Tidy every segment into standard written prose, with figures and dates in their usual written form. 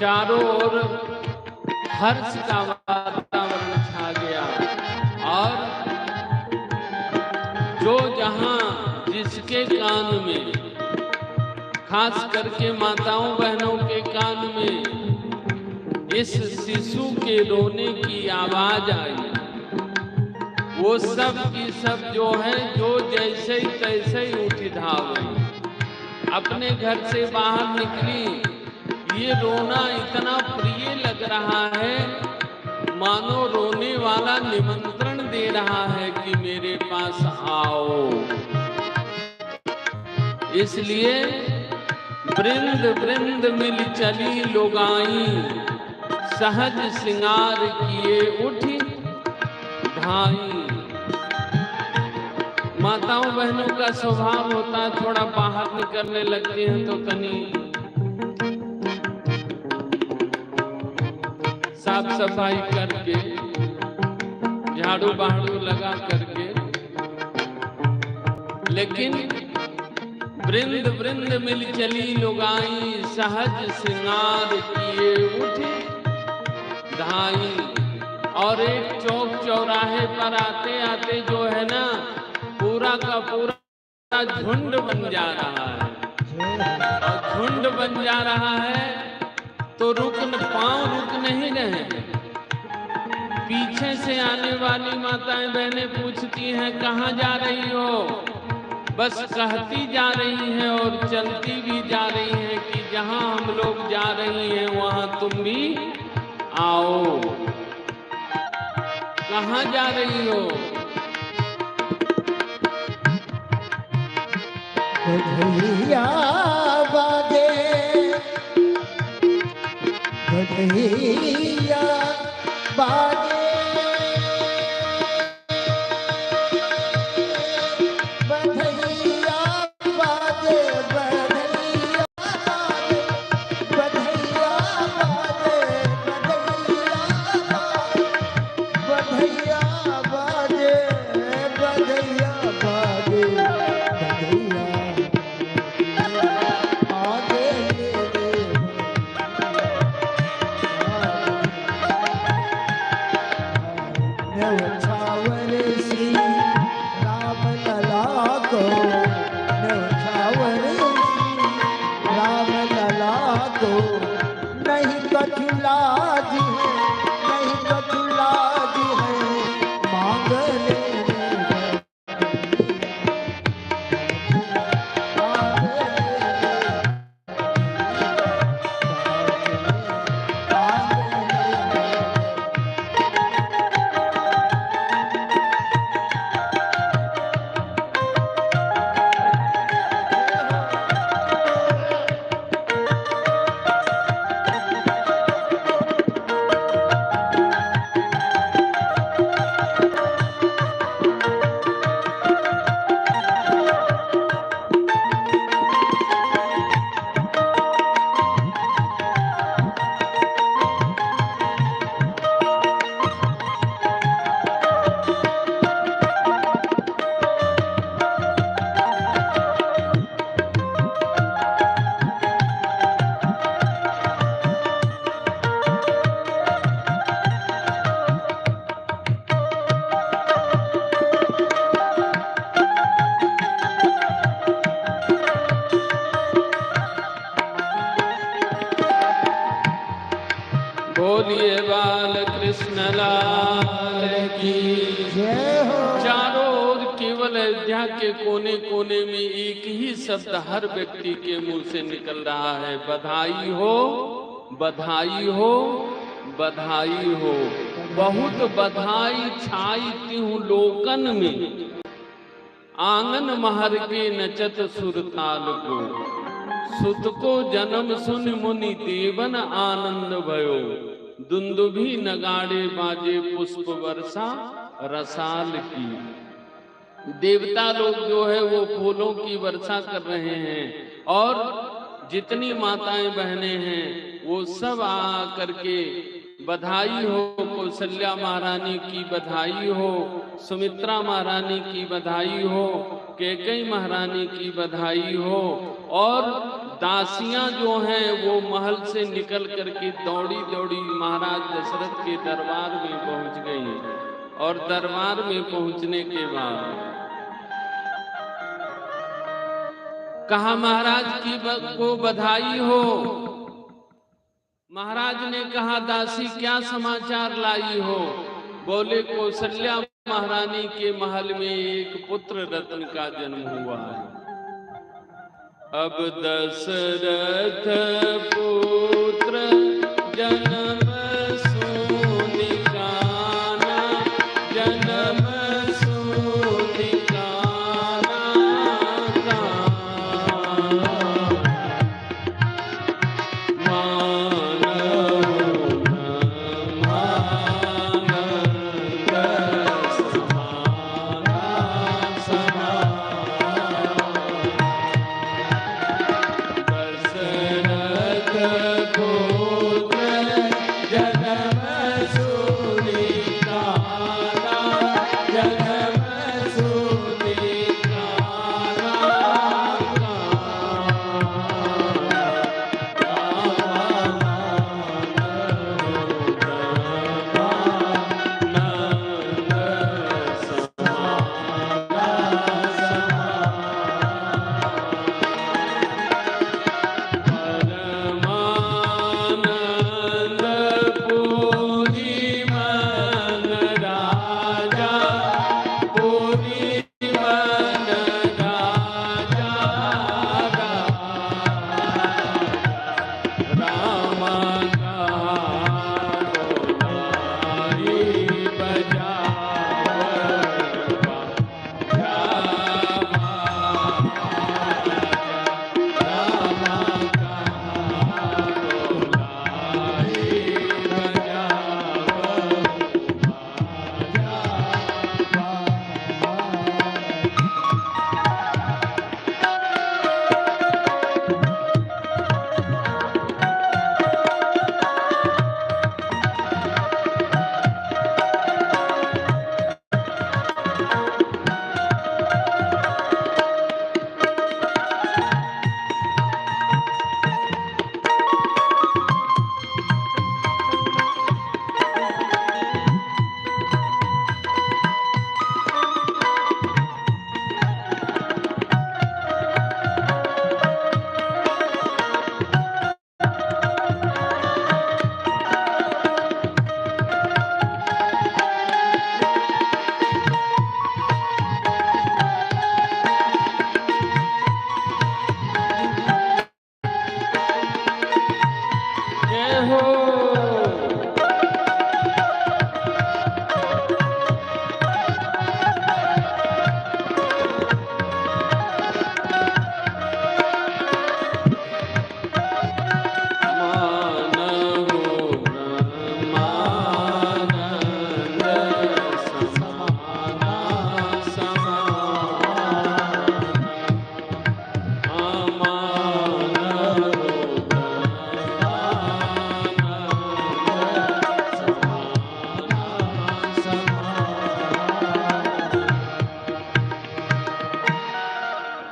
चारों ओर हर्ष का वातावरण छा गया और जो जहां जिसके कान में, खास करके माताओं बहनों के कान में इस शिशु के रोने की आवाज आई, वो सब की सब जो है जो जैसे ही तैसे ही उठी धावई, अपने घर से बाहर निकली। ये रोना इतना प्रिय लग रहा है मानो रोने वाला निमंत्रण दे रहा है कि मेरे पास आओ। इसलिए वृंद वृंद मिल चली लोगाई, सहज सिंगार किए उठी धाई। माताओं बहनों का स्वभाव होता है थोड़ा बाहर निकलने लगती हैं तो तनी साफ सफाई करके, झाड़ू बहाड़ू लगा करके, लेकिन वृंद वृंद मिल चली लोगाई, सहज सिंगार किए उठी धाई। और एक चौक चौराहे पर आते आते जो है ना पूरा का पूरा झुंड बन जा रहा है, और झुंड बन जा रहा है तो पांव रुक नहीं रहे। पीछे से आने वाली माताएं बहनें पूछती हैं कहाँ जा रही हो, बस कहती जा रही हैं और चलती भी जा रही हैं कि जहां हम लोग जा रही हैं वहां तुम भी आओ। कहाँ जा रही हो? गधैया बाजे, गधैया बाजे, बधैया बाजे, बधैया बाजे, बधैया बाजे, बधैया बाजे, बधैया बाजे, बधैया आगे न्यौछावर श्री राम लला को, न्यौछावर श्री राम लला को, नहीं कछु लाज है, नहीं कछु लाज है, मांग लेने बोलिए बाल कृष्ण लाल की जय हो। चारों ओर केवल अयोध्या के कोने कोने में एक ही शब्द हर व्यक्ति के मुंह से निकल रहा है, बधाई हो, बधाई हो, बधाई हो। बहुत बधाई छाई त्यों लोकन में, आंगन महर के नचत सुरताल को। सुत को जन्म सुन मुनि देवन आनंद भयो, दुंदुभी नगाड़े बाजे पुष्प वर्षा रसाल की। देवता लोग जो है वो फूलों की वर्षा कर रहे हैं और जितनी माताएं बहनें हैं वो सब आ करके बधाई हो, कौशल्या महारानी की बधाई हो, सुमित्रा महारानी की बधाई हो, कैकेयी महारानी की बधाई हो और दासियां जो हैं वो महल से निकल करके दौड़ी दौड़ी महाराज दशरथ के दरबार में पहुंच गई। और दरबार में पहुंचने के बाद कहा महाराज की को बधाई हो। महाराज ने कहा दासी क्या समाचार लाई हो। बोले कौशल्या महारानी के महल में एक पुत्र रत्न का जन्म हुआ है। अब दशरथ पुत्र जन्म सूनि काना, जन्म सूनि काना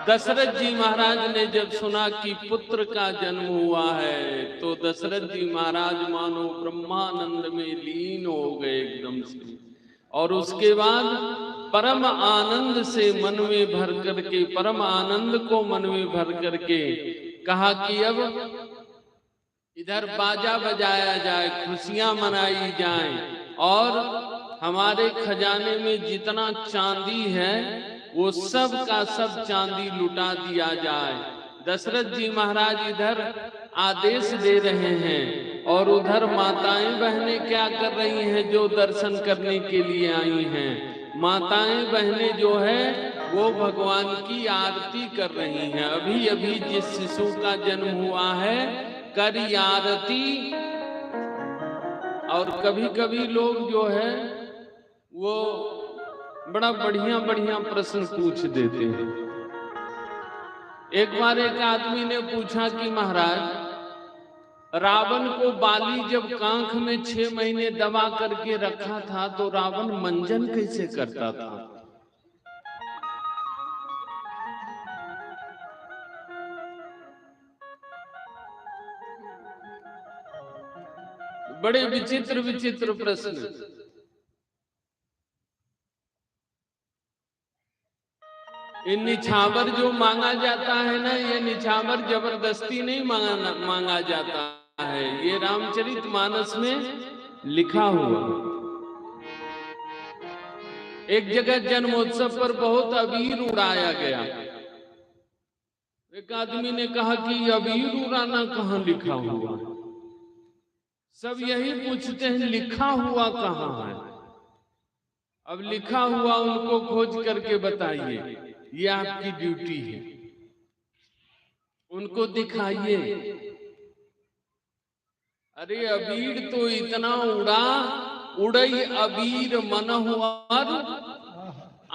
दशरथ जी महाराज ने जब सुना कि पुत्र का जन्म हुआ है तो दशरथ जी महाराज मानो ब्रह्मानंद में लीन हो गए एकदम से। और उसके बाद परम आनंद से मन में भर करके, परम आनंद को मन में भर करके कहा कि अब इधर बाजा बजाया जाए, खुशियां मनाई जाएं और हमारे खजाने में जितना चांदी है वो सब का सब चांदी लुटा दिया जाए। दशरथ जी महाराज इधर आदेश दे रहे हैं और उधर माताएं बहनें क्या कर रही हैं जो दर्शन करने के लिए आई हैं। माताएं बहनें जो है वो भगवान की आरती कर रही हैं। अभी अभी जिस शिशु का जन्म हुआ है करी आरती। और कभी कभी लोग जो है वो बड़ा बढ़िया बढ़िया प्रश्न पूछ देते हैं। एक बार एक आदमी ने पूछा कि महाराज रावण को बाली जब कांख में 6 महीने दबा करके रखा था तो रावण मंजन कैसे करता था। बड़े विचित्र विचित्र प्रश्न। ये निछावर जो मांगा जाता है ना, ये निछावर जबरदस्ती नहीं मांगा जाता है, ये रामचरितमानस में लिखा हुआ। एक जगह जन्मोत्सव पर बहुत अबीर उड़ाया गया। एक आदमी ने कहा कि अबीर उड़ाना कहाँ लिखा हुआ? सब यही पूछते हैं लिखा हुआ कहाँ है। अब लिखा हुआ उनको खोज करके बताइए, ये आपकी ड्यूटी है, उनको दिखाइए। अरे अबीर तो इतना उड़ा, उड़ई अबीर मनहुआर,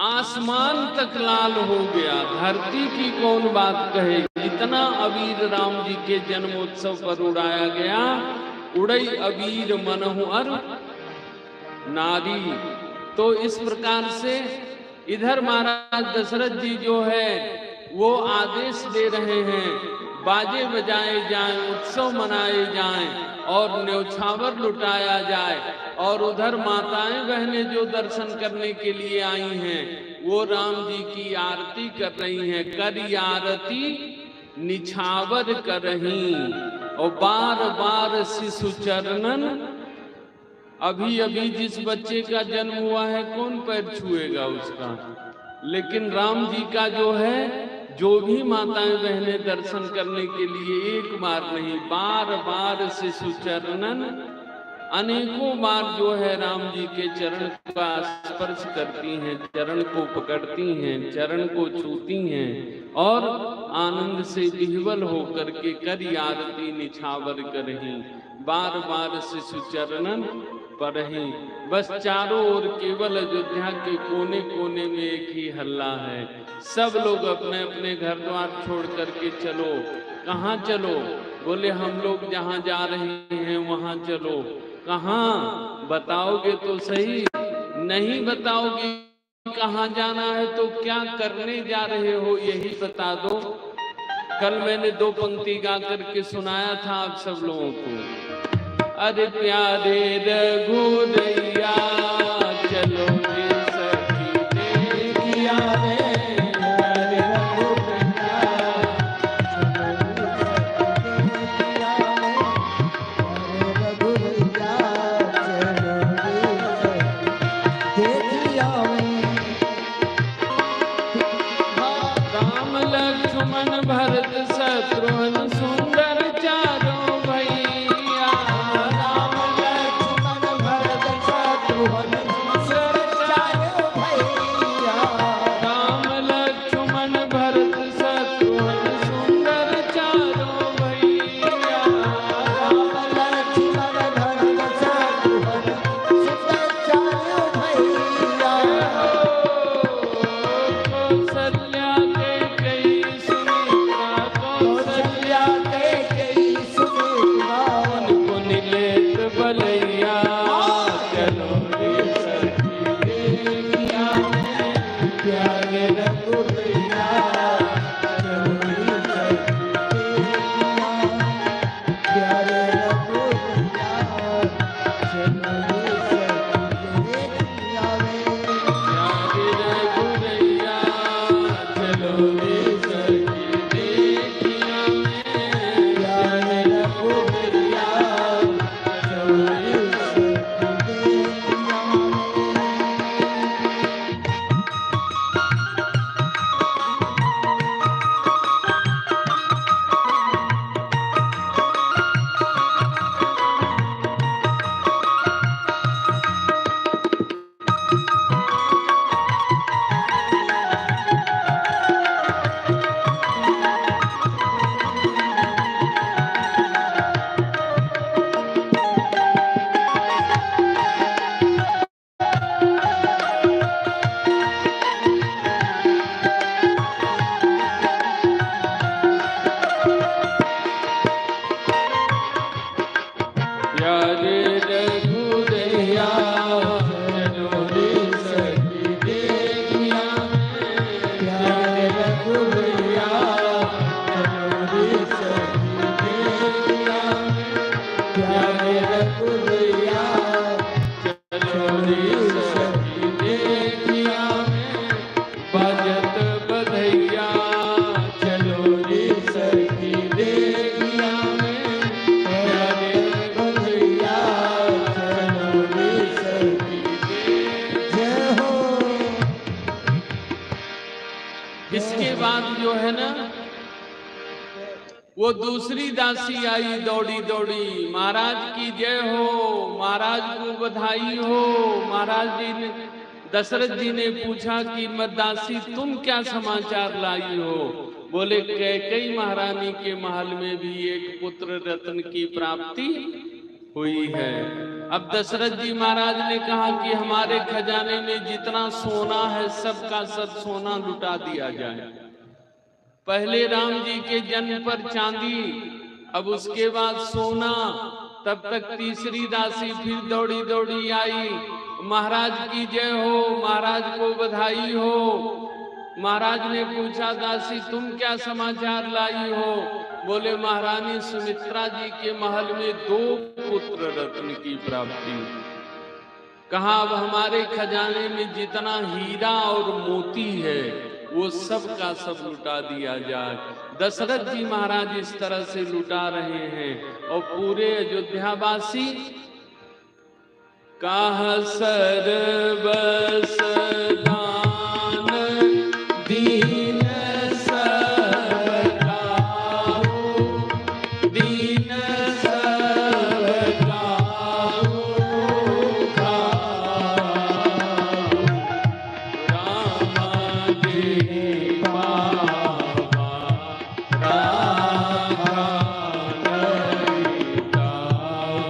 आसमान तक लाल हो गया, धरती की कौन बात कहे। इतना अबीर राम जी के जन्मोत्सव पर उड़ाया गया। उड़ई अबीर मनहुआर नारी। तो इस प्रकार से इधर महाराज दशरथ जी जो है वो आदेश दे रहे हैं, बाजे बजाए जाएं, उत्सव मनाए जाएं और न्यौछावर लुटाया जाए। और उधर माताएं बहनें जो दर्शन करने के लिए आई हैं वो राम जी की आरती कर रही हैं। कर आरती निछावर करही और बार बार शिशु चरणन। अभी अभी जिस बच्चे का जन्म हुआ है कौन पैर छुएगा उसका, लेकिन राम जी का जो है, जो भी माताएं बहनें दर्शन करने के लिए एक बार नहीं बार बार शिशु चरणन, अनेकों बार जो है राम जी के चरण का स्पर्श करती हैं, चरण को पकड़ती हैं, चरण को छूती हैं और आनंद से विह्वल होकर के कर आरती निछावर करही, बार बार शिशु चरणन परही। बस चारों ओर केवल अयोध्या के कोने कोने में एक ही हल्ला है, सब लोग अपने अपने घर द्वार छोड़ करके चलो। कहाँ चलो? बोले हम लोग जहाँ जा रहे हैं वहाँ चलो। कहाँ? बताओगे तो सही। नहीं बताओगे कहाँ जाना है तो क्या करने जा रहे हो यही बता दो। कल मैंने 2 पंक्ति गा करके सुनाया था आप सब लोगों को। अरे प्यारे रघुरैया चलो रे सखी देखिया रे, प्यारे रघुरैया राम लक्ष्मण भरत शत्रुघ्न सुंदर चारों भैया। राम लक्ष्मण भरत शत्रुघ्न सुंदर वो दूसरी दासी आई दौड़ी दौड़ी, महाराज की जय हो, महाराज को बधाई हो। महाराज जी ने, दशरथ जी ने पूछा कि दासी तुम क्या समाचार लाई हो? बोले कैकेयी महारानी के महल में भी एक पुत्र रत्न की प्राप्ति हुई है। अब दशरथ जी महाराज ने कहा कि हमारे खजाने में जितना सोना है सबका सब सोना लुटा दिया जाए। पहले राम जी के जन्म पर चांदी, अब उसके बाद सोना। तब तक तीसरी दासी फिर दौड़ी दौड़ी आई, महाराज की जय हो, महाराज को बधाई हो। महाराज ने पूछा दासी तुम क्या समाचार लाई हो? बोले महारानी सुमित्रा जी के महल में 2 पुत्र रत्न की प्राप्ति। कहा अब हमारे खजाने में जितना हीरा और मोती है वो सब का सब लुटा दिया जाए। दशरथ जी महाराज इस तरह से लुटा रहे हैं और पूरे अयोध्यावासी कहा सर्वस दान दीन सब काहू, दीन सब काहू खाहू। राम जी बाबा राधा नहीं काहू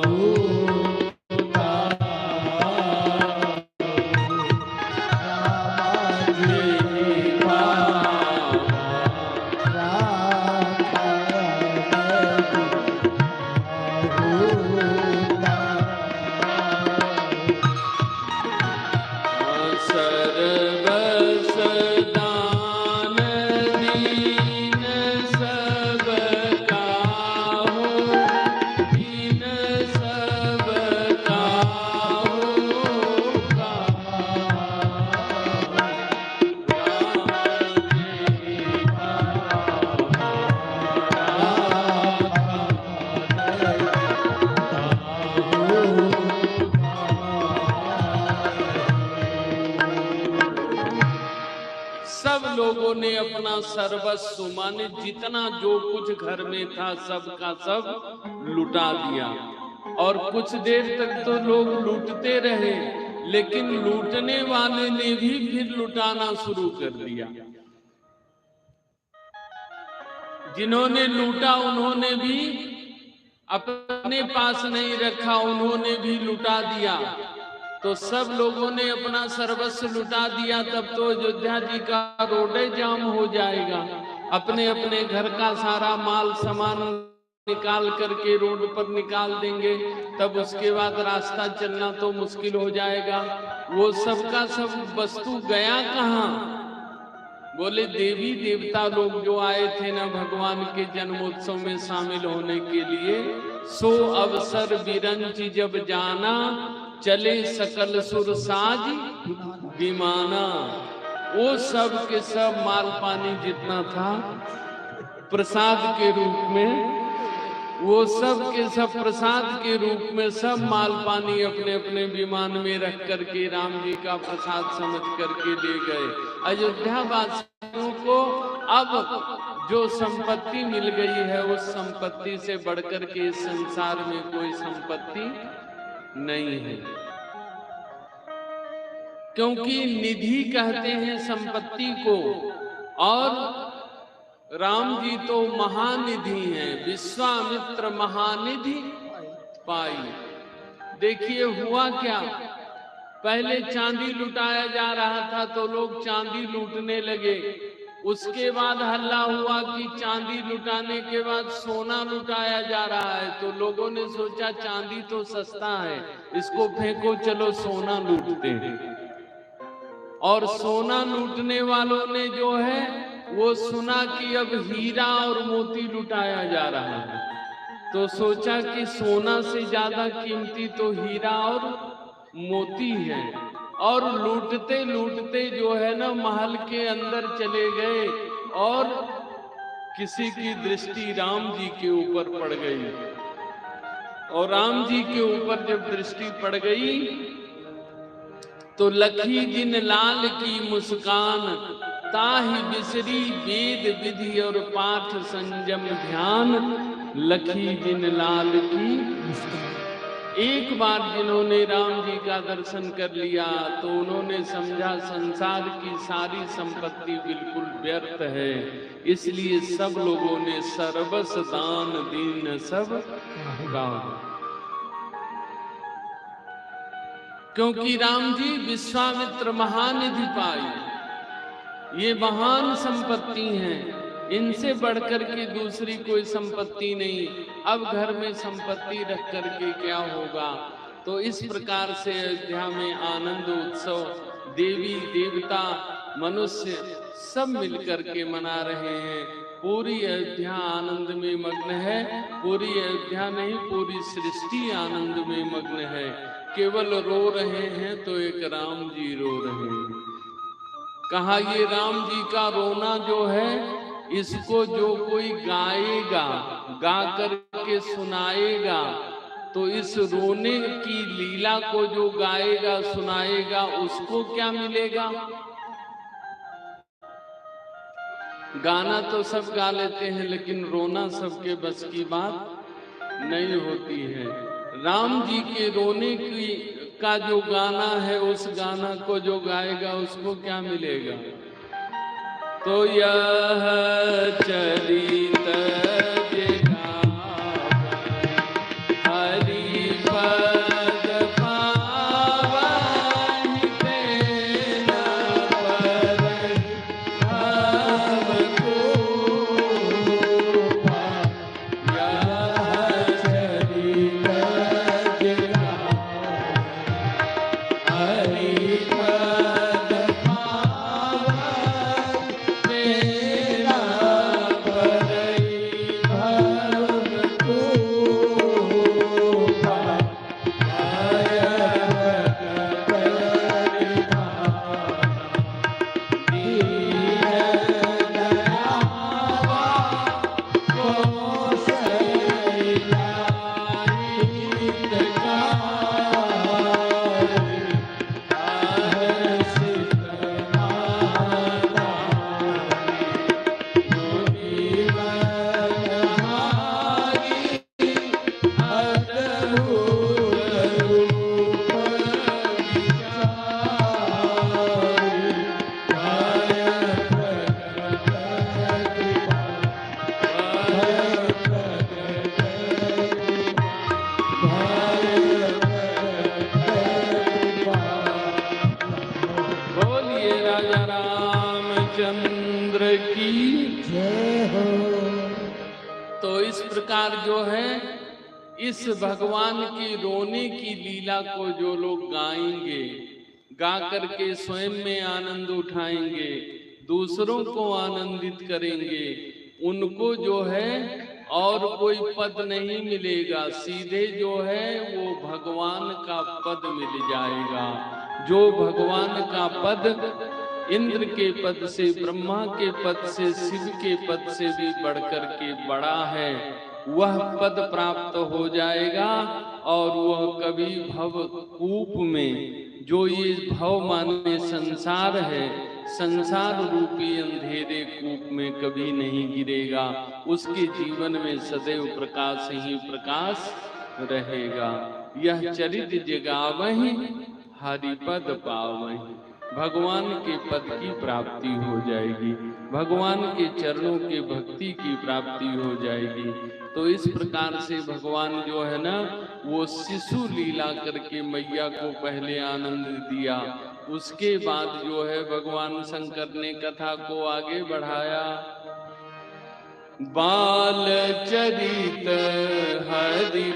सर्वस दान दीन सब काहू, दीन सब काहू सब लोगों ने अपना सर्वस्व माने जितना जो कुछ घर में था सब का सब लुटा दिया। और कुछ देर तक तो लोग लूटते रहे, लेकिन लूटने वाले ने भी फिर लुटाना शुरू कर दिया। जिन्होंने लूटा उन्होंने भी अपने पास नहीं रखा, उन्होंने भी लुटा दिया। तो सब लोगों ने अपना सर्वस्व लुटा दिया, तब तो अयोध्या जी का रोड जाम हो जाएगा। अपने अपने घर का सारा माल सामान निकाल करके रोड पर निकाल देंगे, तब उसके बाद रास्ता चलना तो मुश्किल हो जाएगा। वो सबका सब वस्तु गया कहाँ? बोले देवी देवता लोग जो आए थे ना भगवान के जन्मोत्सव में शामिल होने के लिए, सो अवसर बिरंच जब जाना, चले सकल सुर साज विमाना। वो सब के सब माल पानी जितना था प्रसाद के रूप में, वो सब के सब प्रसाद के रूप में सब माल पानी अपने अपने विमान में रख करके राम जी का प्रसाद समझ करके ले गए। अयोध्या वासियों को अब जो संपत्ति मिल गई है उस संपत्ति से बढ़कर के इस संसार में कोई संपत्ति नहीं है, क्योंकि निधि कहते हैं संपत्ति को, और राम जी तो महानिधि हैं। विश्वामित्र महानिधि पाई। देखिए हुआ क्या, पहले चांदी लुटाया जा रहा था तो लोग चांदी लूटने लगे। उसके बाद हल्ला हुआ कि चांदी लुटाने के बाद सोना लुटाया जा रहा है, तो लोगों ने सोचा चांदी तो सस्ता है, इसको फेंको, चलो सोना लूटते हैं। और सोना लूटने वालों ने जो है वो सुना कि अब हीरा और मोती लुटाया जा रहा है, तो सोचा कि सोना से ज्यादा कीमती तो हीरा और मोती है। और लूटते लूटते जो है ना महल के अंदर चले गए, और किसी की दृष्टि राम जी के ऊपर पड़ गई। और राम जी के ऊपर जब दृष्टि पड़ गई तो लखी जिन लाल की मुस्कान, ताहि बिसरी वेद विधि और पाठ संयम ध्यान, लखी बिन लाल की। एक बार जिन्होंने राम जी का दर्शन कर लिया तो उन्होंने समझा संसार की सारी संपत्ति बिल्कुल व्यर्थ है, इसलिए सब लोगों ने सर्वस दान दीन सब गाँव। क्योंकि राम जी विश्वामित्र महानिधि पाई, ये महान संपत्ति हैं, इनसे बढ़कर के दूसरी कोई संपत्ति नहीं। अब घर में संपत्ति रख करके क्या होगा। तो इस प्रकार से अयोध्या में आनंद उत्सव देवी देवता मनुष्य सब मिलकर के मना रहे हैं। पूरी अयोध्या आनंद में मग्न है। पूरी अयोध्या नहीं, पूरी सृष्टि आनंद में मग्न है। केवल रो रहे हैं तो एक राम जी रो रहे हैं। कहा ये राम जी का रोना जो है, इसको जो कोई गाएगा, गा करके सुनाएगा, तो इस रोने की लीला को जो गाएगा सुनाएगा उसको क्या मिलेगा। गाना तो सब गा लेते हैं, लेकिन रोना सबके बस की बात नहीं होती है। राम जी के रोने की का जो गाना है, उस गाना को जो गाएगा उसको क्या मिलेगा। तो यह चरित जो है इस भगवान की रोने की लीला को जो लोग गाएंगे, गा करके स्वयं में आनंद उठाएंगे, दूसरों को आनंदित करेंगे, उनको जो है और कोई पद नहीं मिलेगा, सीधे जो है वो भगवान का पद मिल जाएगा। जो भगवान का पद इंद्र के पद से, ब्रह्मा के पद से, शिव के पद से भी बढ़कर के बड़ा है, वह पद प्राप्त हो जाएगा। और वह कभी भव कूप में, जो ये भव माने संसार है, संसार रूपी अंधेरे कूप में कभी नहीं गिरेगा। उसके जीवन में सदैव प्रकाश ही प्रकाश रहेगा। यह चरित जगावहि हरिपद पावहि, भगवान के पद की प्राप्ति हो जाएगी, भगवान के चरणों के भक्ति की प्राप्ति हो जाएगी। तो इस प्रकार से भगवान जो है ना, वो शिशु लीला करके मैया को पहले आनंद दिया, उसके बाद जो है भगवान शंकर ने कथा को आगे बढ़ाया। बाल चरित हरि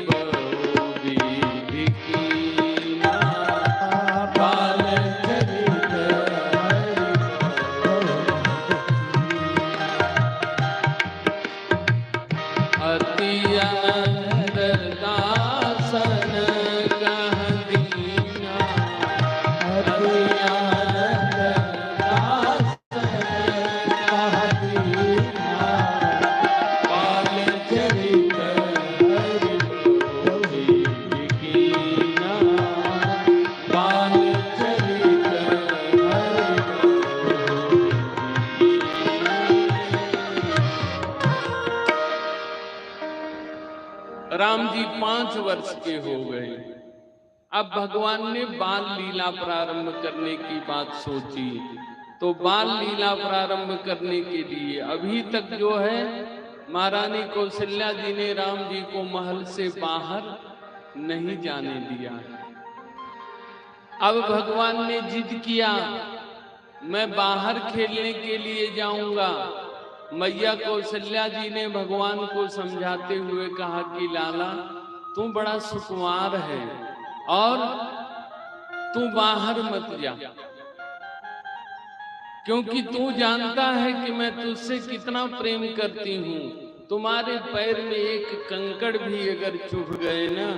राम जी 5 वर्ष के हो गए। अब भगवान ने बाल लीला प्रारंभ करने की बात सोची। तो बाल लीला प्रारंभ करने के लिए अभी तक जो है महारानी कौशल्या जी ने राम जी को महल से बाहर नहीं जाने दिया है। अब भगवान ने जिद किया, मैं बाहर खेलने के लिए जाऊंगा। मैया कौशल्या जी ने भगवान को समझाते हुए कहा कि लाला, तू बड़ा सुकुमार है और तू बाहर मत जा, क्योंकि तू जानता है कि मैं तुझसे कितना प्रेम करती हूँ। तुम्हारे पैर में एक कंकड़ भी अगर चुभ गए ना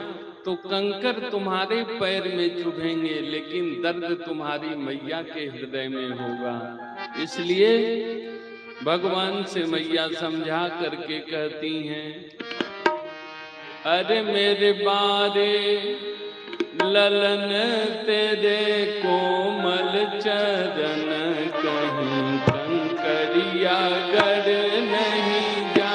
तो कंकड़ तुम्हारे पैर में चुभेंगे, लेकिन दर्द तुम्हारी मैया के हृदय में होगा। इसलिए भगवान से मैया समझा करके कहती हैं, अरे मेरे बारे ललन तेरे कोमल चरण, कहीं कंकरिया गड़ नहीं जा।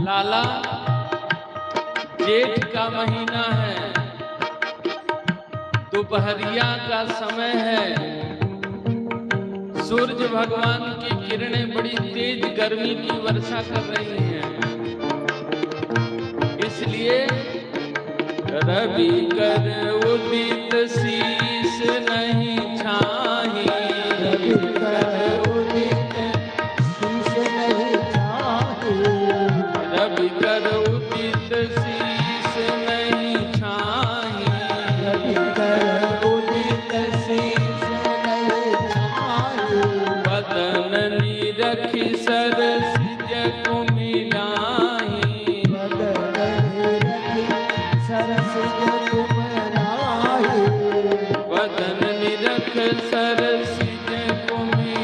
लाला, जेठ का महीना है, दोपहरिया का समय है, सूरज भगवान की किरणें बड़ी तेज गर्मी की वर्षा कर रही हैं। इसलिए रवि कर उदित शीश नहीं छाही, रवि कर उदित शीश नहीं छाही, रवि कर उदित शीश नहीं छाही, रवि कर उदित शीश नहीं छाही, बदन निरखि सरसिज कुमिलाही, बदन निरखि सरसिज कुमिलाही, बदन निरख सरसिज कुमिलाही।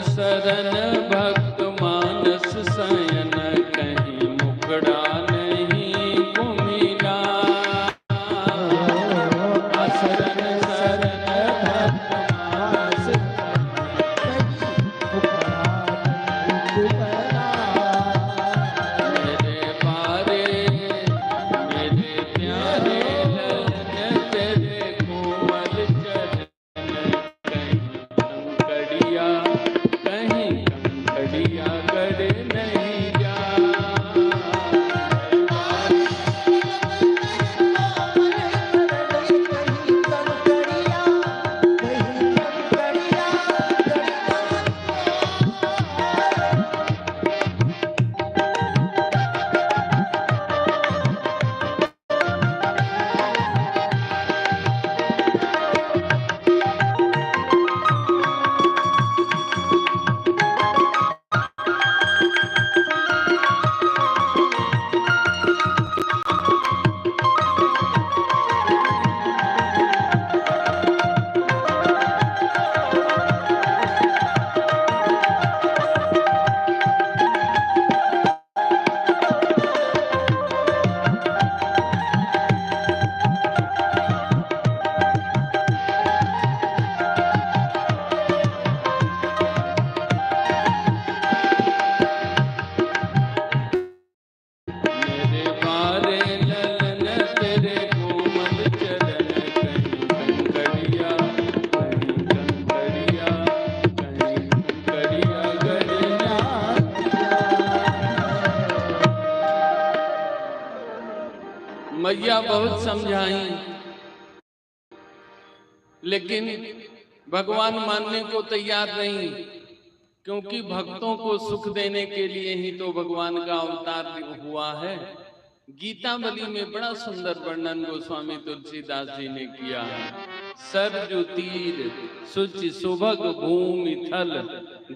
शरण भक्त मानस शयन कहीं मुखड़ा नहीं कुमिला। शरण शरण भक्त मानस मेरे बारे मेरे प्यारे ललन तेरे कोमल चरण कहीं कंकड़िया गड़ नहीं जा। मैया बहुत समझाई, लेकिन भगवान मानने को तैयार नहीं, क्योंकि भक्तों को सुख देने के लिए ही तो भगवान का अवतार हुआ है। गीतावली में बड़ा सुंदर वर्णन गोस्वामी तुलसीदास जी ने किया है। सरजु तीर सुचि सुभग भूमि थल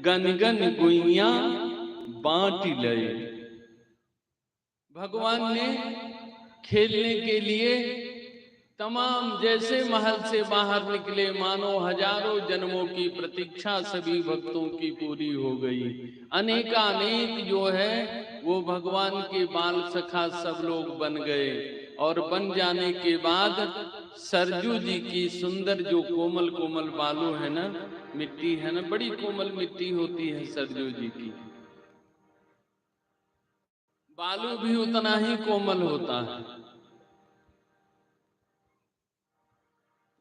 गन गन गुइया बांट लय। भगवान ने खेलने के लिए तमाम, जैसे महल से बाहर निकले मानो हजारों जन्मों की प्रतीक्षा सभी भक्तों की पूरी हो गई। अनेकानेक जो है वो भगवान के बाल सखा सब लोग बन गए, और बन जाने के बाद सरजू जी की सुंदर जो कोमल कोमल बालू है ना, मिट्टी है ना, बड़ी कोमल मिट्टी होती है सरजू जी की, बालू भी उतना ही कोमल होता है।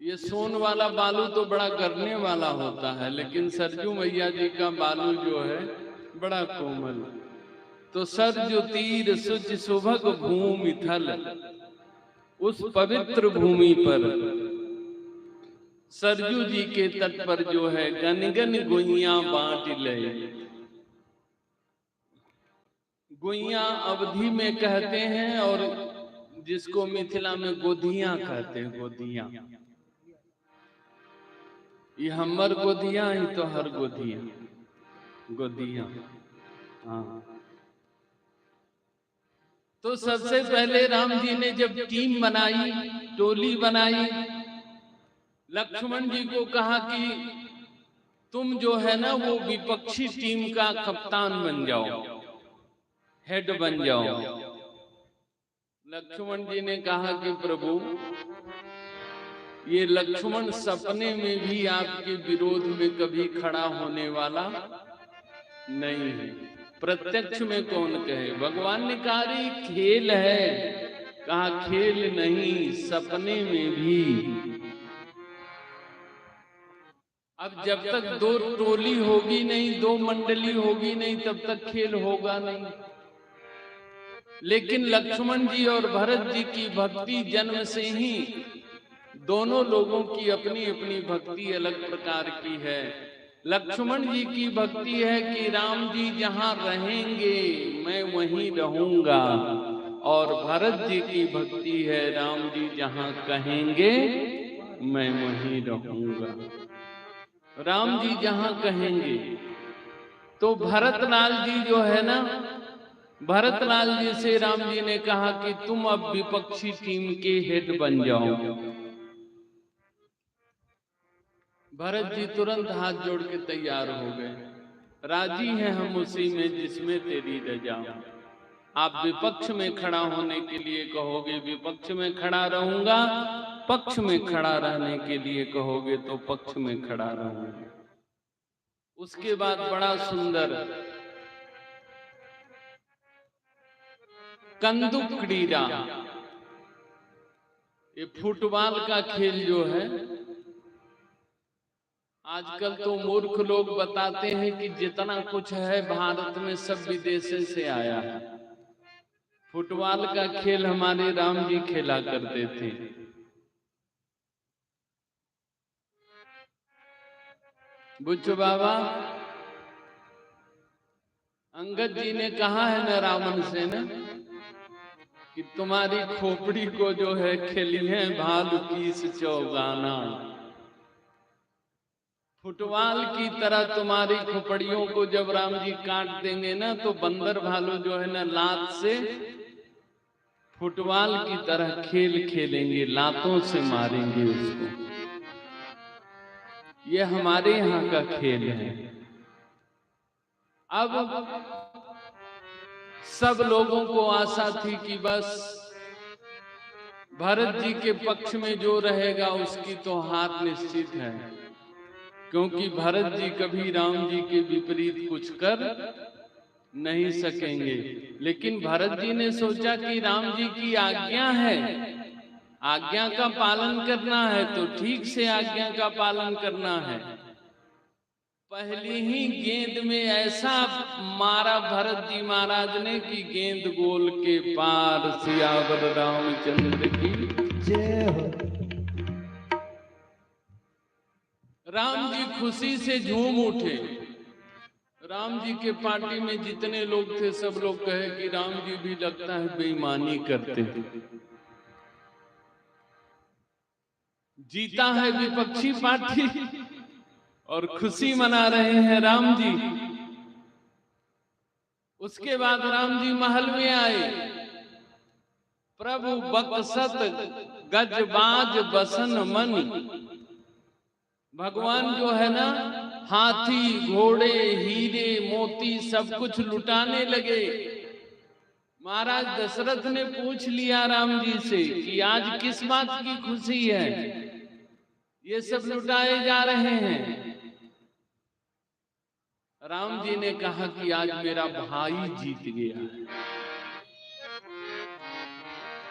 ये सोन वाला बालू तो बड़ा गरने वाला होता है, लेकिन सरजू मैया जी का बालू जो है बड़ा कोमल। तो सरजू तीर सुच सुभग भूमि थल, उस पवित्र भूमि पर सरजू जी के तट पर जो है गनगन गुइया बांट ले। गुइया अवधि में कहते हैं, और जिसको मिथिला में गोधियां कहते हैं, गोधियां। ये हमर गोधियां ही तो हर गोधियां, गोधियां। हाँ, तो सबसे पहले राम जी ने जब टीम बनाई, टोली बनाई, लक्ष्मण जी को कहा कि तुम जो है ना वो विपक्षी टीम का कप्तान बन जाओ, हेड बन जाओ। लक्ष्मण जी ने कहा कि प्रभु, ये लक्ष्मण सपने में भी आपके विरोध में कभी खड़ा होने वाला नहीं है, प्रत्यक्ष में कौन कहे। भगवान ने कहा रे खेल है, कहा खेल नहीं, सपने में भी। अब जब तक दो टोली होगी नहीं, दो मंडली होगी नहीं, तब तक खेल होगा नहीं। लेकिन लक्ष्मण जी और भरत जी की भक्ति जन्म से ही, दोनों लोगों की अपनी अपनी भक्ति अलग प्रकार की है। लक्ष्मण जी की भक्ति है कि राम जी जहां रहेंगे मैं वहीं रहूंगा, और भरत जी की भक्ति है राम जी जहां कहेंगे मैं वहीं रहूंगा। राम जी जहां कहेंगे, तो भरत लाल जी जो है ना, भरत लाल जी से राम जी ने कहा कि तुम अब विपक्षी टीम के हेड बन जाओ। भरत जी तुरंत हाथ जोड़ के तैयार हो गए। राजी हैं हम उसी में जिसमें तेरी रजा हो। आप विपक्ष में खड़ा होने के लिए कहोगे, विपक्ष में खड़ा रहूंगा। पक्ष में खड़ा रहने के लिए कहोगे तो पक्ष में खड़ा रहूंगा। उसके बाद बड़ा सुंदर कंदुक क्रीड़ा, ये फुटबॉल का खेल जो है, आजकल तो मूर्ख लोग बताते हैं कि जितना कुछ है भारत में सब विदेशों से आया है। फुटबॉल का खेल हमारे राम जी खेला करते थे। बुच्चू बाबा, अंगद जी ने कहा है न रावण से न कि तुम्हारी खोपड़ी को जो है खेली है भालू कीस चौगाना। फुटबॉल की तरह तुम्हारी खोपड़ियों को जब राम जी काट देंगे ना, तो बंदर भालू जो है ना लात से फुटबॉल की तरह खेल खेलेंगे, लातों से मारेंगे उसको। ये हमारे यहाँ का खेल है। अब सब लोगों को आशा थी कि बस भरत जी के पक्ष में जो रहेगा उसकी तो हार निश्चित है, क्योंकि भरत जी कभी राम जी के विपरीत कुछ कर नहीं सकेंगे। लेकिन भरत जी ने सोचा कि राम जी की आज्ञा है, आज्ञा का पालन करना है तो ठीक से आज्ञा का पालन करना है। पहली ही गेंद में ऐसा मारा भरत जी महाराज ने कि गेंद गोल के पार, सियावर रामचंद्र की जय हो। राम जी खुशी से झूम उठे। राम जी के पार्टी में जितने लोग थे सब लोग कहे कि राम जी भी लगता है बेईमानी करते। जीता है विपक्षी पार्टी और खुशी मना रहे हैं राम जी। उसके बाद राम जी महल में आए। प्रभु बक्सत गजबाज बसन मन। भगवान जो है ना, हाथी घोड़े हीरे मोती सब कुछ लुटाने लगे। महाराज दशरथ ने पूछ लिया राम जी से कि आज किस बात की खुशी है, ये सब लुटाए जा रहे हैं। राम जी ने कहा कि आज मेरा भाई जीत गया है,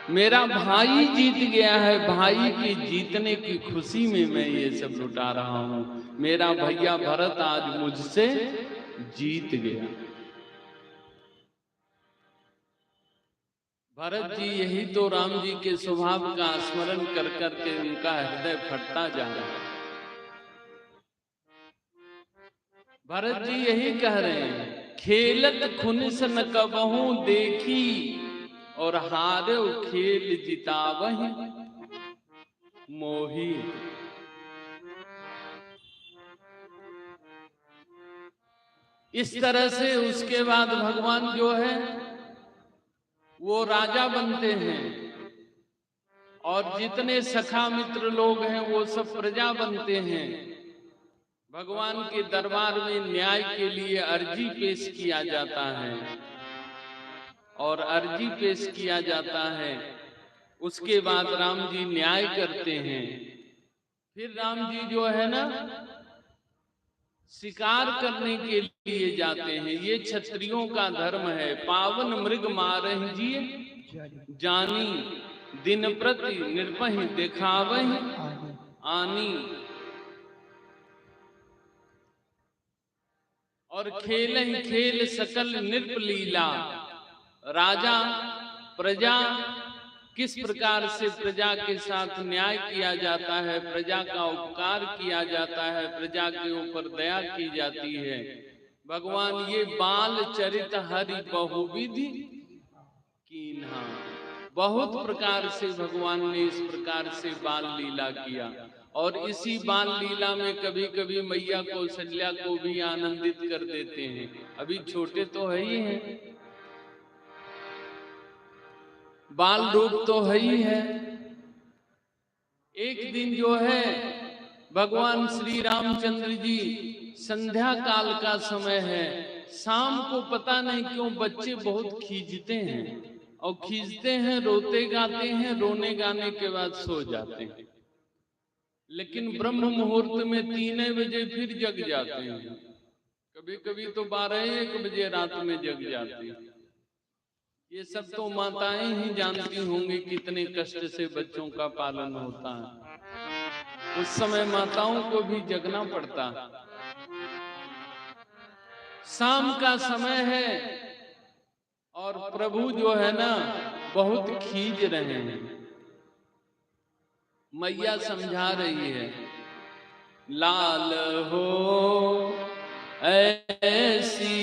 मेरा भाई जीत गया है। भाई के जीतने की खुशी में मैं ये सब लुटा रहा हूं। मेरा भैया भरत आज मुझसे जीत गया। भरत जी यही तो राम जी के स्वभाव का स्मरण कर करके उनका हृदय फटता जा रहा है। भरत जी यही कह रहे हैं, खेलत खुनिस न कबहू देखी और हारे खेल जितावहि मोही। इस तरह से उसके बाद भगवान जो है वो राजा बनते हैं और जितने सखा मित्र लोग हैं वो सब प्रजा बनते हैं। भगवान के दरबार में न्याय के लिए अर्जी पेश किया जाता है और अर्जी पेश किया जाता है। उसके बाद राम जी न्याय करते हैं। फिर राम जी जो है ना शिकार करने के लिए जाते हैं। ये क्षत्रियों का धर्म है। पावन मृग मारहि जिय जानी, दिन प्रति निर्भय दिखावहि आनी। और खेलहि खेल सकल नृप लीला। राजा प्रजा किस प्रकार से प्रजा के साथ न्याय किया जाता है, प्रजा का उपकार किया जाता है, प्रजा के ऊपर दया की जाती है। भगवान ये बाल चरित हरि बहुविधि कीन्हा। बहुत प्रकार से भगवान ने इस प्रकार से बाल लीला किया। और इसी बाल लीला में कभी कभी मैया कौशल्या को भी आनंदित कर देते हैं। अभी छोटे तो है ही हैं, बाल रूप तो है ही है। एक दिन जो है भगवान श्री रामचंद्र जी संध्या काल का समय है, शाम को पता नहीं क्यों बच्चे बहुत खींचते हैं और खींचते हैं, रोते गाते हैं, रोने गाने के बाद सो जाते हैं, लेकिन ब्रह्म मुहूर्त में 3 बजे फिर जग जाते हैं, कभी कभी तो 12-1 बजे रात में जग जाते हैं। ये सब तो माताएं ही जानती होंगी कितने कष्ट से बच्चों का पालन होता है। उस समय माताओं को भी जगना पड़ता है। शाम का समय है और प्रभु जो है ना बहुत खींच रहे हैं। मैया समझा रही है, लाल हो ऐसी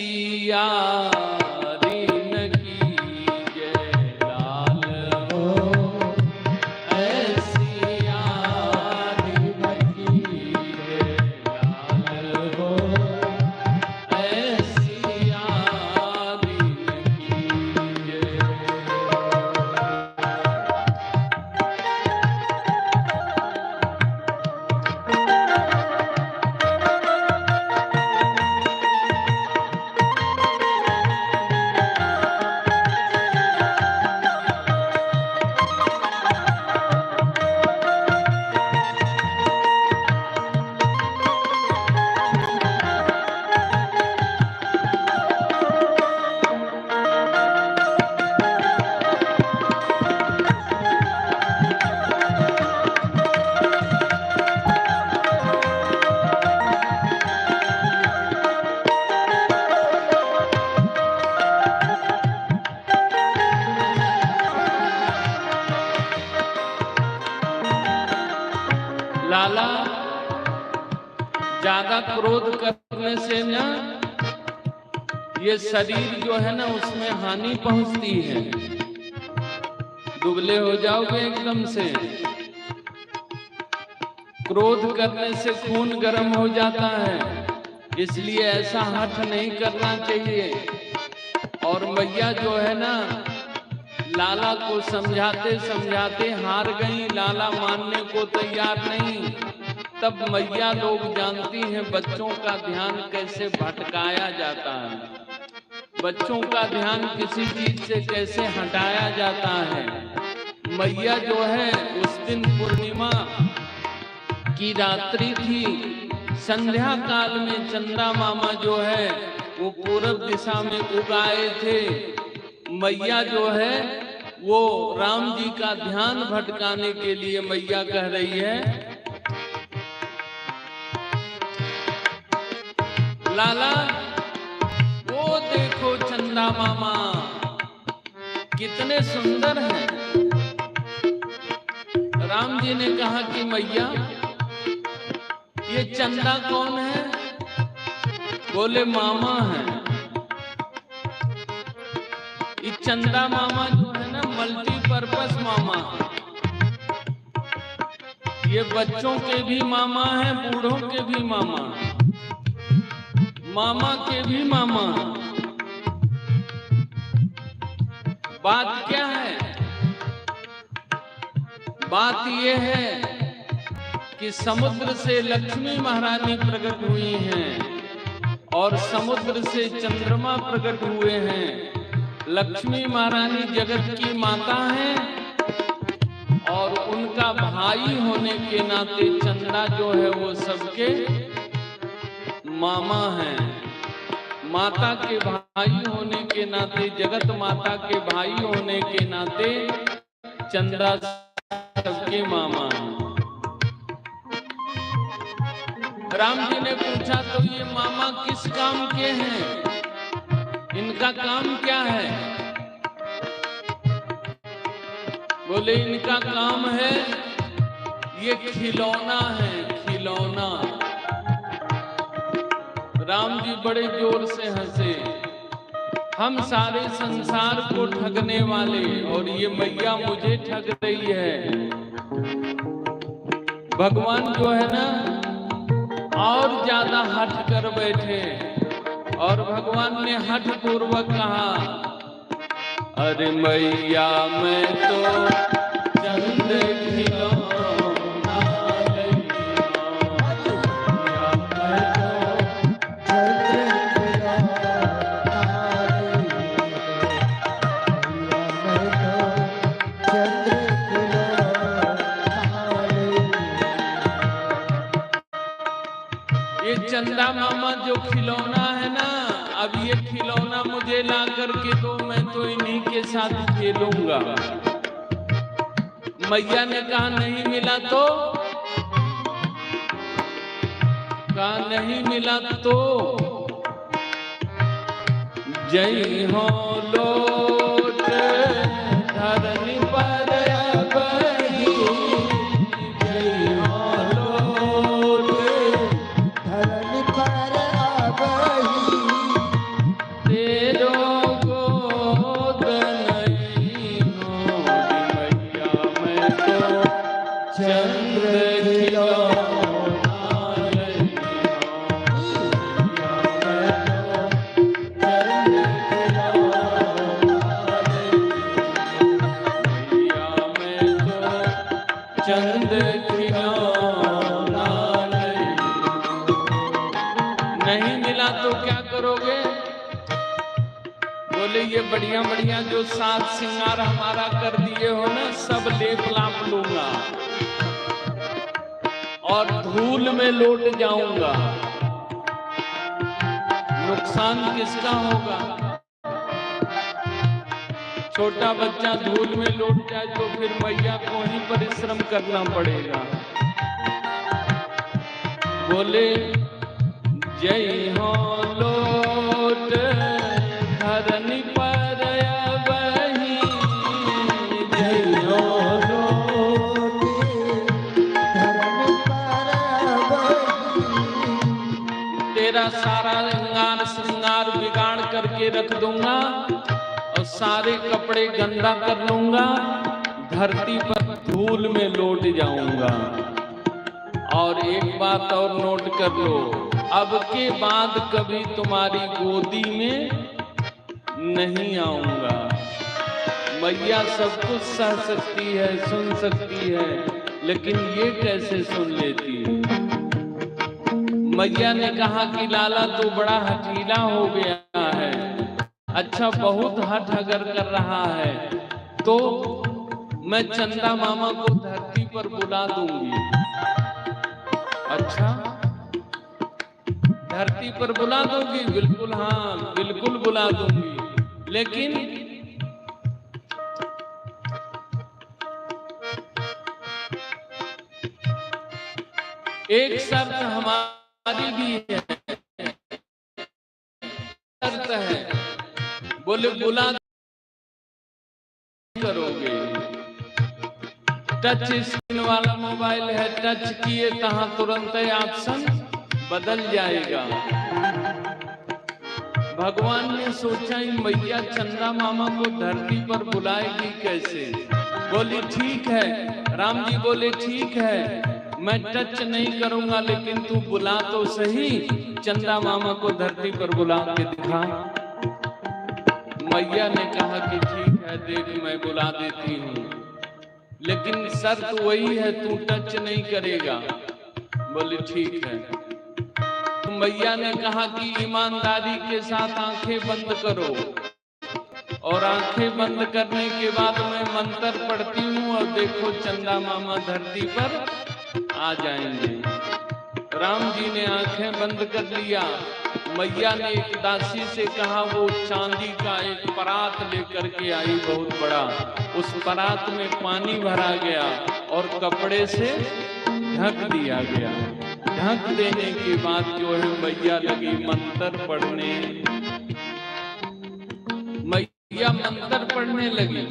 यारी न कीजे, लाल हो ऐसी यारी न कीजे, लाल हो ऐसी यारी न कीजे। लाला, ज्यादा क्रोध करने से ना ये शरीर जो है ना उसमें हानि पहुंचती है, दुबले हो जाओगे एकदम से। क्रोध करने से खून गर्म हो जाता है, इसलिए ऐसा हठ नहीं करना चाहिए। और मैया जो है ना लाला को समझाते समझाते हार गई, लाला मानने को तैयार नहीं। तब मैया लोग जानती हैं बच्चों का ध्यान कैसे भटकाया जाता है, बच्चों का ध्यान किसी चीज से कैसे हटाया जाता है। मैया जो है उस दिन पूर्णिमा की रात्रि थी, संध्या काल में चंदा मामा जो है वो पूरब दिशा में उगाए थे। मैया जो है वो राम जी का ध्यान भटकाने के लिए मैया कह रही है, लाला वो देखो चंदा मामा कितने सुंदर हैं। राम जी ने कहा कि मैया ये चंदा कौन है? बोले मामा है। ये चंदा मामा जो है ना मल्टीपर्पस मामा, ये बच्चों के भी मामा है, बूढ़ों के भी मामा, मामा के भी मामा। बात क्या है? बात ये है कि समुद्र से लक्ष्मी महारानी प्रकट हुई हैं और समुद्र से चंद्रमा प्रकट हुए हैं। लक्ष्मी महारानी जगत की माता हैं और उनका भाई होने के नाते चंदा जो है वो सबके मामा हैं। माता के भाई होने के नाते, जगत माता के भाई होने के नाते चंदा सबके मामा हैं। राम जी ने पूछा तो ये मामा किस काम के हैं, इनका काम क्या है? बोले इनका काम है ये खिलौना है, खिलौना। राम जी बड़े जोर से हंसे, हम सारे संसार को ठगने वाले और ये मैया मुझे ठग रही है। भगवान जो है ना और ज्यादा हठ कर बैठे और भगवान ने हठ पूर्वक कहा, अरे मैया मैं तो चंद खिलौना लगी, चंदा मामा जो खिलौना है ना, अब ये खिलौना मुझे ला करके दो, मैं तो इन्हीं के साथ खेलूंगा। मैया ने कहा नहीं मिला तो, कहा नहीं मिला तो जय हो लोट धरनी पर बही, जय हो लोट धरनी पर बही, तेरो गोद नहीं मोरी मैया, मैं तो चंद्र खिलौना रही चंद खिलौना नहीं मिला तो क्या करोगे? बोले ये बढ़िया बढ़िया जो साज श्रृंगार हमारा कर दिए हो ना, सब लेप लाप लूंगा और धूल में लौट जाऊंगा। नुकसान किसका होगा? छोटा बच्चा धूल में लौट जाए तो फिर मैया को ही परिश्रम करना पड़ेगा। बोले जय हो लोट धरनी पर बही, जय हो लोट धरनी पर बही, तेरा सारा श्रृंगार श्रृंगार बिगाड़ करके रख दूंगा और सारे कपड़े गंदा कर लूंगा, धरती पर धूल में लौट जाऊंगा। और एक बात और नोट कर लो, अब के बाद कभी तुम्हारी गोदी में नहीं आऊंगा। मैया सब कुछ सह सकती है, सुन सकती है, लेकिन ये कैसे सुन लेती है? मैया ने कहा कि लाला तो बड़ा हठीला हो गया है, अच्छा बहुत हठ अगर कर रहा है तो मैं चंदा मामा को धरती पर बुला दूंगी। अच्छा धरती पर बुला दूंगी? बिल्कुल हाँ, बिल्कुल बुला दूंगी, लेकिन एक शर्त हमारी भी है। शर्त है, बोले बुला करोगे? टच स्क्रीन वाला मोबाइल है, टच किए तहां तुरंत ऑप्शन बदल जाएगा। भगवान ने सोचा ही मैया चंदा मामा को धरती पर बुलाएगी कैसे? बोली ठीक है। राम जी बोले ठीक है, मैं टच नहीं करूंगा, लेकिन तू बुला तो सही, चंदा मामा को धरती पर बुला के दिखा। मैया ने कहा कि ठीक है, देख मैं बुला देती हूँ, लेकिन शर्त वही है, तू टच नहीं करेगा। बोले ठीक है। तो मैया ने कहा कि ईमानदारी के साथ आंखें बंद करो, और आंखें बंद करने के बाद मैं मंत्र पढ़ती हूँ और देखो चंदा मामा धरती पर आ जाएंगे। राम जी ने आंखें बंद कर लिया। मैया ने एक दासी से कहा वो चांदी का एक परात लेकर के आई, बहुत बड़ा। उस परात में पानी भरा गया और कपड़े से ढक दिया गया। ढक देने के बाद जो है मैया लगी मंत्र पढ़ने। मैया मंत्र पढ़ने लगी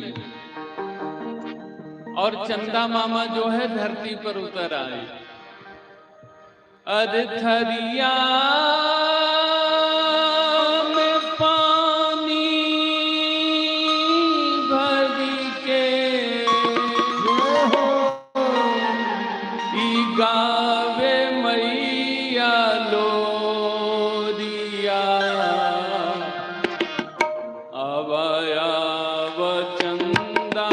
और चंदा मामा जो है धरती पर उतर आए। अरे थरिया में पानी भरी के ई गावे मैया लोरिया, अब आव चंदा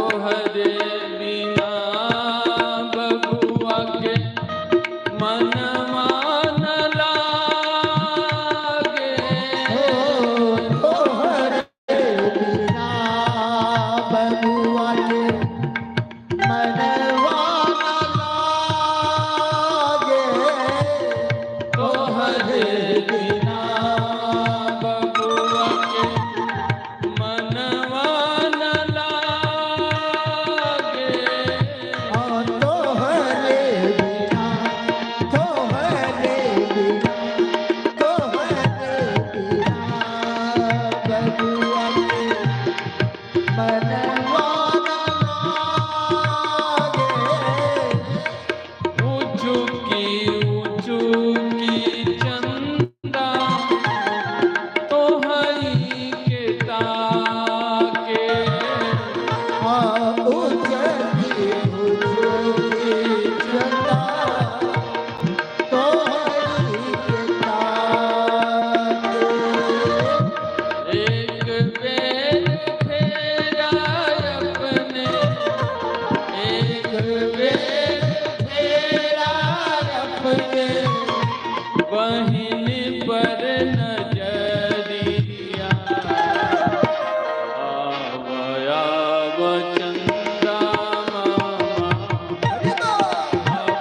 तोहरे बिना बबुआ के मनवा न लागे। तोहरे बिना बबुआ के मनवा न लागे। तोहरे बिना बबुआ के मनवा न लागे। तोहरे बिना तोहरे बिना तोहरे बिना बबुआ के मनवा न लागे। ऊँचुकी चंदा तोहई के ताके। उजली चंदा तोहरी के ताके। एक बेर फेरा अपने, एक बेर फेरा अपने बहिन पर नजरिया। आव आव चंदा मामा, आव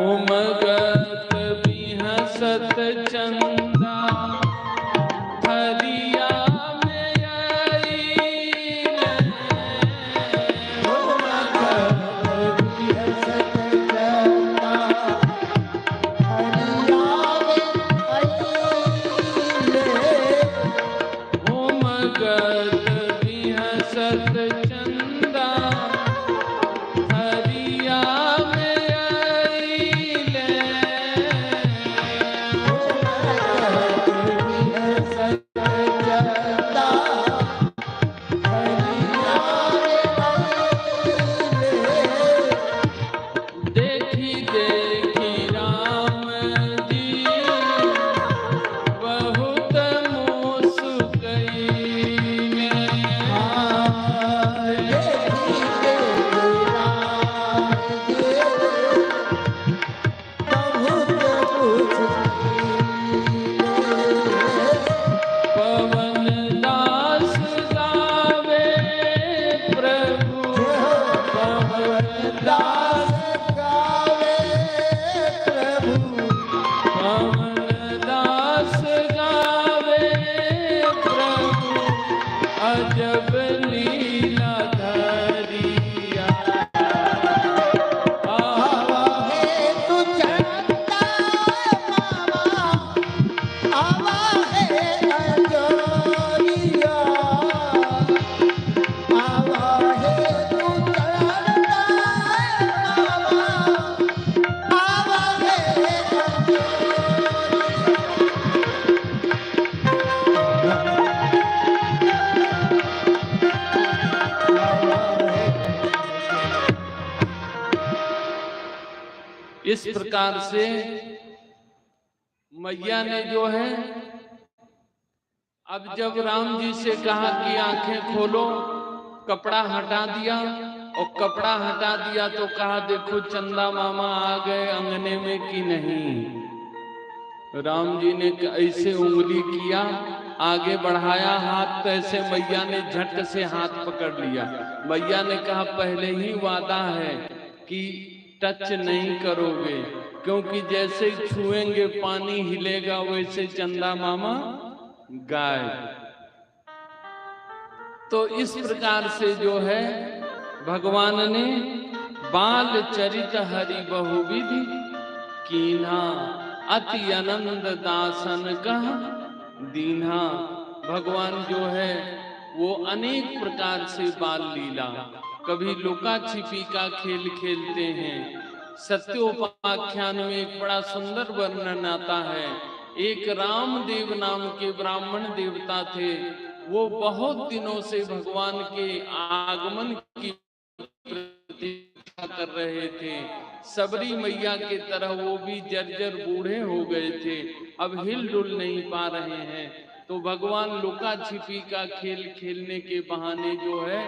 उमगत बिहसत चंदा हरिया में आईले। उमगत बिहसत चंदा हरिया में आईले। देखी देखी राम जी बहुत मुस्कईले। पवन दास गावे प्रभु, पवन दास पवन दास गावे प्रभु अजब लीला धरिया। इस प्रकार से मैया ने जो है अब जब राम जी से कहा कि आंखें खोलो, कपड़ा हटा दिया और कपड़ा हटा दिया तो कहा देखो चंदा मामा आ गए अंगने में कि नहीं। राम जी ने ऐसे उंगली किया, आगे बढ़ाया हाथ, तो ऐसे मैया ने झट से हाथ पकड़ लिया। मैया ने कहा पहले ही वादा है कि टच नहीं करोगे, क्योंकि जैसे ही छुएंगे पानी हिलेगा वैसे चंदा मामा गायब। तो इस प्रकार से जो है भगवान ने बाल चरित हरि बहुविधि कीन्हा, अति आनंद दासन कह दीन्हा। भगवान जो है वो अनेक प्रकार से बाल लीला, कभी लुका छिपी का खेल खेलते हैं। सत्योपाख्यान में एक बड़ा सुंदर वर्णन आता है। एक रामदेव नाम के ब्राह्मण देवता थे, वो बहुत दिनों से भगवान के आगमन की प्रतीक्षा कर रहे थे। सबरी मैया के तरह वो भी जर्जर बूढ़े हो गए थे, अब हिलडुल नहीं पा रहे हैं। तो भगवान लुका छिपी का खेल खेलने के बहाने जो है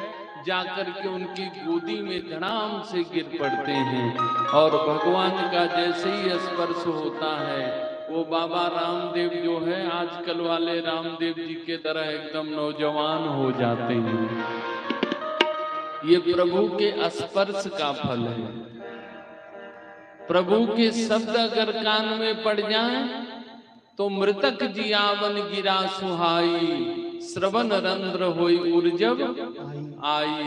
जाकर के उनकी गोदी में धड़ाम से गिर पड़ते हैं, और भगवान का जैसे ही स्पर्श होता है वो बाबा रामदेव जो है आजकल वाले रामदेव जी के तरह एकदम नौजवान हो जाते हैं। ये प्रभु के स्पर्श का फल है। प्रभु के शब्द अगर कान में पड़ जाएं तो मृतक जियावन गिरा सुहाई, श्रवण रंध्र होई उर्जव आई।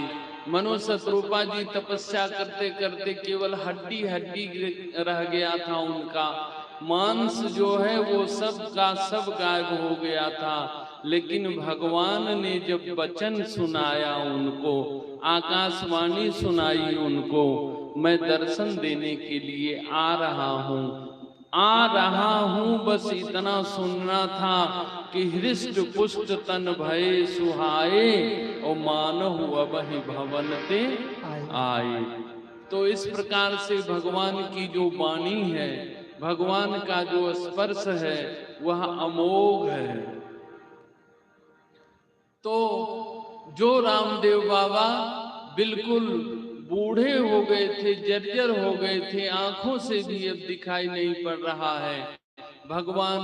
मनुष्य रूपा जी तपस्या करते करते केवल हड्डी हड्डी रह गया था, उनका मांस जो है वो सब का सब गायब हो गया था। लेकिन भगवान ने जब वचन सुनाया उनको, आकाशवाणी सुनाई उनको, मैं दर्शन देने के लिए आ रहा हूँ, बस इतना सुनना था कि हृष्ट पुष्ट तन भय सुहाए, और मानहु अबहि भवन ते आए। तो इस प्रकार से भगवान की जो वाणी है, भगवान का जो स्पर्श है वह अमोघ है। तो जो रामदेव बाबा बिल्कुल बूढ़े हो गए थे, जर्जर हो गए थे, आंखों से भी अब दिखाई नहीं पड़ रहा है, भगवान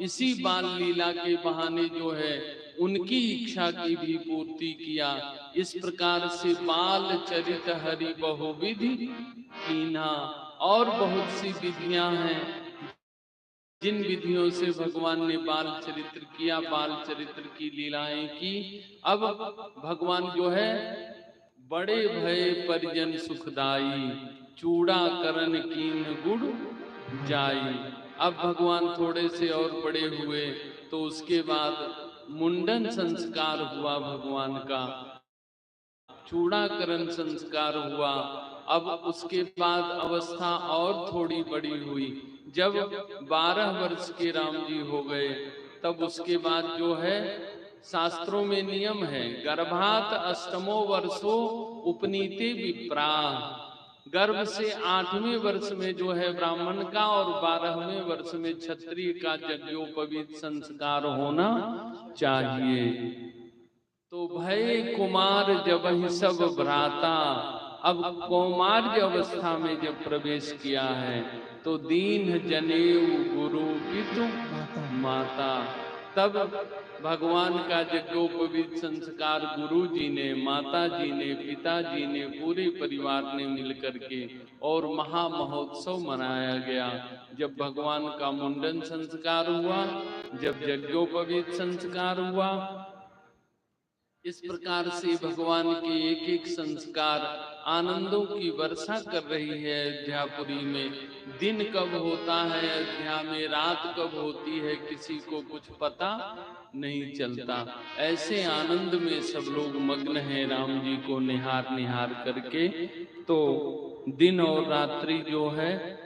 इसी बाल लीला के बहाने जो है उनकी इच्छा की भी पूर्ति किया। इस प्रकार से बाल चरित हरि बहुविधि कीन्हा। और बहुत सी विधियां हैं जिन विधियों से भगवान ने बाल चरित्र किया, बाल चरित्र की लीलाएं की। अब भगवान जो है बड़े भय परिजन सुखदाई, चूड़ा करन कीन गुड़ जाई। अब भगवान थोड़े से और बड़े हुए तो उसके बाद मुंडन संस्कार हुआ भगवान का, चूड़ाकरण संस्कार हुआ। अब उसके बाद अवस्था और थोड़ी बड़ी हुई, जब 12 वर्ष के राम जी हो गए तब उसके बाद जो है शास्त्रों में नियम है, गर्भात अष्टमो वर्षो उपनीते विप्रा। गर्भ से 8वें वर्ष में जो है ब्राह्मण का और 12वें वर्ष में क्षत्रिय का यज्ञोपवीत संस्कार होना चाहिए। तो भय कुमार जब ही सब भ्राता, अब कौमार्य अवस्था में जब प्रवेश किया है तो दीन जनेऊ गुरु पितु माता। तब भगवान का यज्ञोपवीत संस्कार गुरु जी ने, माता जी ने, पिताजी ने, पूरे परिवार ने मिलकर के और महा महोत्सव मनाया गया। जब भगवान का मुंडन संस्कार हुआ, जब यज्ञोपवीत संस्कार हुआ, इस प्रकार से भगवान के एक एक संस्कार आनंदों की वर्षा कर रही है अयोध्यापुरी में। दिन कब होता है अयोध्या में, रात कब होती है, किसी को कुछ पता नहीं चलता। ऐसे आनंद में सब लोग मग्न हैं राम जी को निहार निहार करके। तो दिन और रात्रि जो है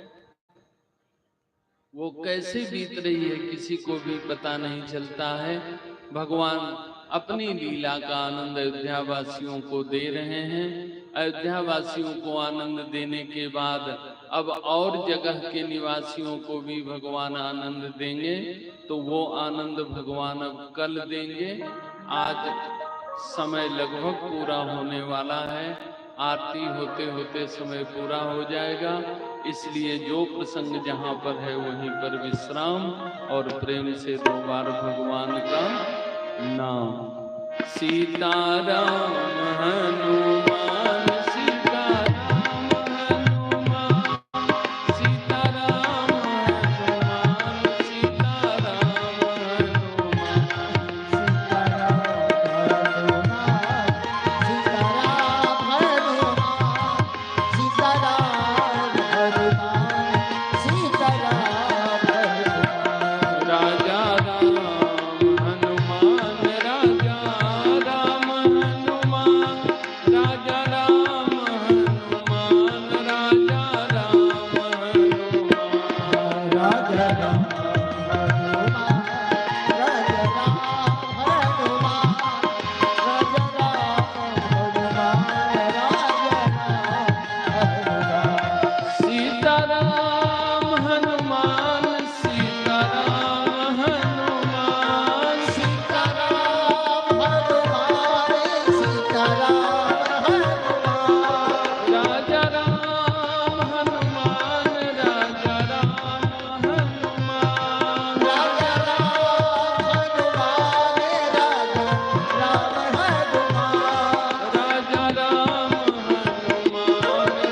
वो कैसे बीत रही है किसी को भी पता नहीं चलता है। भगवान अपनी लीला का आनंद अयोध्या वासियों को दे रहे हैं। अयोध्या वासियों को आनंद देने के बाद अब और जगह के निवासियों को भी भगवान आनंद देंगे, तो वो आनंद भगवान अब कल देंगे। आज समय लगभग पूरा होने वाला है। आरती होते होते समय पूरा हो जाएगा, इसलिए जो प्रसंग जहाँ पर है वहीं पर विश्राम और प्रेम से 2 बार भगवान का नाम। सीताराम हनुमान सीताराम हनुमान सीताराम हनुमान सीताराम हनुमान राजा राम हनुमान राजा राम हनुमान राजा राम हनुमान राजा राम हनुमान सीताराम हनुमान सीताराम हनुमान राजा राम हनुमान राजा राम हनुमान राजा राम हनुमान राजा राम राजा राम हनुमान राजा राम हनुमान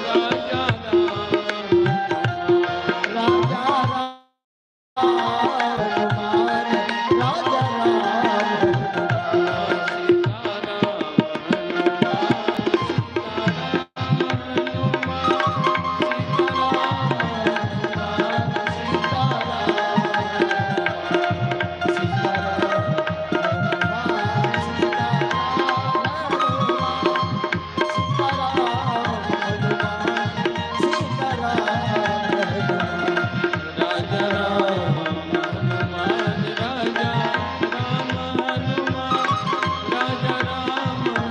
राजा राम हनुमान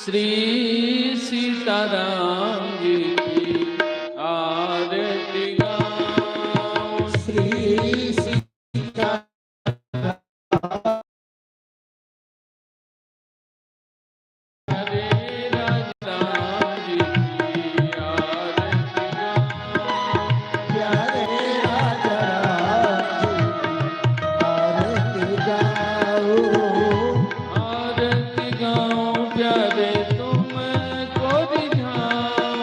श्री सीताराम जी की आरती गाओ हरे राजा राम जी की आरती गाओ आरती गाओ प्यारे तुमको रिझाऊं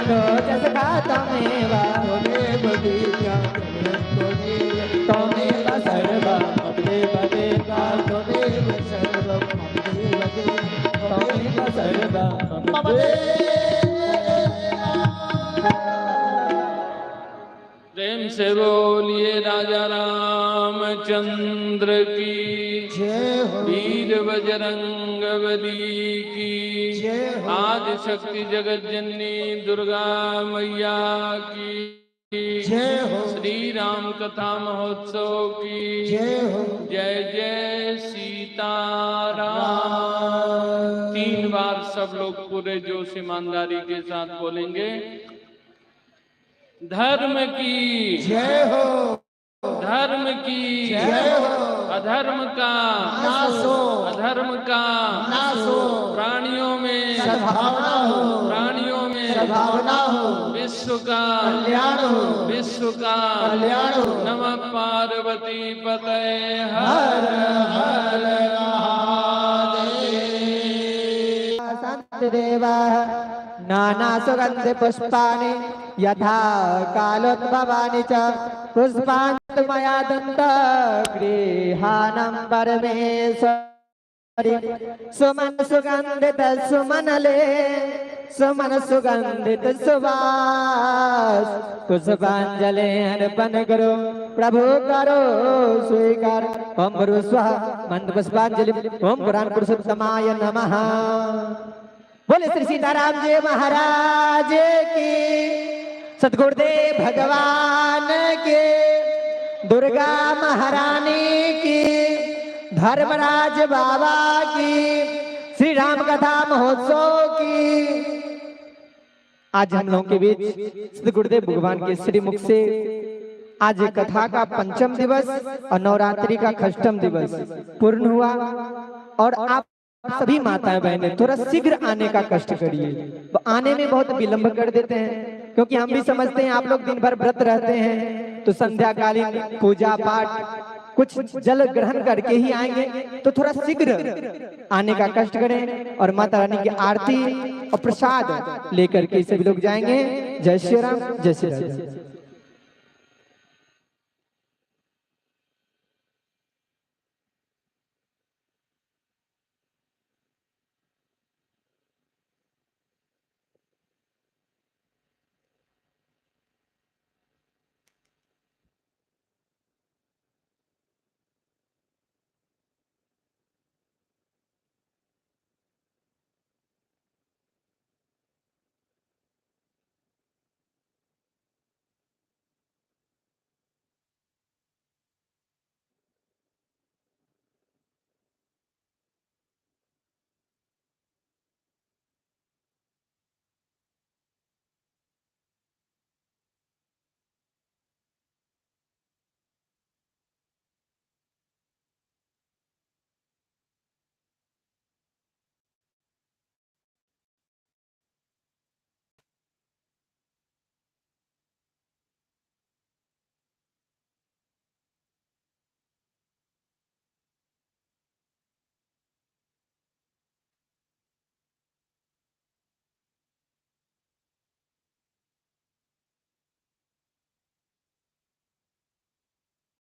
लो जसका तमेव त्वमेव विद्या त्वमेव सर्वं मम देवदेवा त्वमेव सर्वं मम देवदेवा त्वमेव सर्वं मम प्रेम से बोलिए राजा रामचंद्र की जय हो वीर बजरंग बली की जय हो आदि शक्ति जगत जननी दुर्गा मैया की जय हो श्री राम कथा महोत्सव की जय हो जय जय सीताराम। 3 बार सब लोग पूरे जोश ईमानदारी के साथ बोलेंगे। धर्म की जय हो धर्म की जय हो अधर्म का नासो अधर्म का नासो प्राणियों में सद्भावना हो प्राणियों में सद्भावना हो विश्व का कल्याण हो विश्व का कल्याण हो नमः पार्वती पते हर हर हर महादेव संत देवाः नाना सुगंधि पुष्पाणि यथा कालोद्भवानि च पुष्पान्तमया दन्त गृहाणं परमेश्वरि सुमन सुगंधित सुमनले सुमन सुगंधित सुवास पुष्पांजलि अर्पण करो प्रभु करो स्वीकार ओम गुरु स्वाहा मंत्र पुष्पांजलि ओम पुराण पुरुषोत्तमाय नमः। बोले श्री सीताराम जी महाराज की सतगुरुदेव भगवान के दुर्गा महारानी की धर्मराज बाबा की श्री राम कथा महोत्सव की। आज हम लोगों के बीच सतगुरुदेव भगवान के श्री मुख से आज कथा का 5म दिवस और नवरात्रि का 6ठम दिवस पूर्ण हुआ और आप सभी माताएं बहनें थोड़ा शीघ्र आने का कष्ट करिए। तो आने में बहुत विलंब कर देते हैं क्योंकि हम भी समझते हैं आप लोग दिन भर व्रत रहते हैं तो संध्याकालीन पूजा पाठ कुछ जल ग्रहण करके ही आएंगे, तो थोड़ा शीघ्र आने का कष्ट करें और माता रानी की आरती और प्रसाद लेकर के सभी लोग जाएंगे। जय श्री राम जय श्री राम।